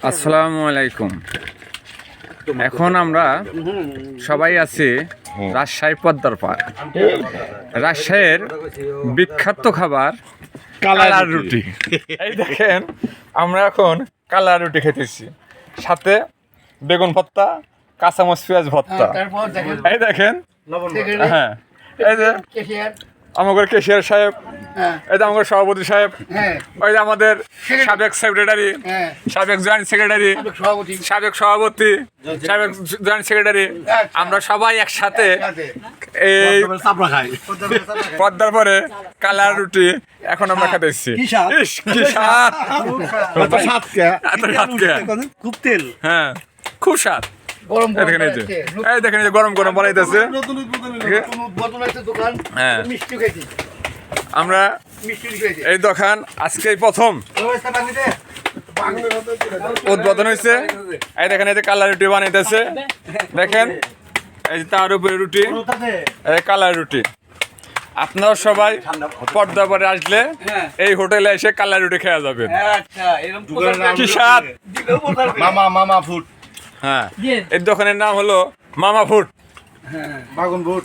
আসসালামু আলাইকুম। এখন আমরা সবাই আছি রাজশাহী পদ্মার পাড়। রাজশাহীর বিখ্যাত খাবার কালার রুটি। এই দেখেন আমরা এখন কালার রুটি খেতেছি, সাথে বেগুন ভর্তা, কাঁচামরিচ পেঁয়াজ ভর্তা। এই দেখেন, হ্যাঁ এই যে আমাদের কেশিয়ার সাহেব, এই যে আমাদের সভাপতি সাহেব, ওই যে আমাদের সাবেক সেক্রেটারি, সাবেক জয়েন্ট সেক্রেটারি, সাবেক সভাপতি, সাবেক জয়েন্ট সেক্রেটারি, আমরা সবাই একসাথে এই পদ্মার পরে কালার রুটি এখন আমরা খেতে এসেছি। খুব তেল, হ্যাঁ খুব স্বাদ। এই দেখেন এই যে গরম গরম বানাইতেছে। হ্যাঁ আমরা এই দোকান আজকে প্রথম উদ্বোধন হয়েছে। এই দেখেন এই যে কালার রুটি বানাইতেছে, দেখেন এই যে তার উপরে রুটি, এই কালার রুটি। আপনারা সবাই পর্দা পরে আসলে এই হোটেলে এসে কালার রুটি খাওয়া যাবেন। কি স্বাদ! মামা ফুড। হ্যাঁ, এই দোকানের নাম হলো মামা ফুড। বাগুন ফুড।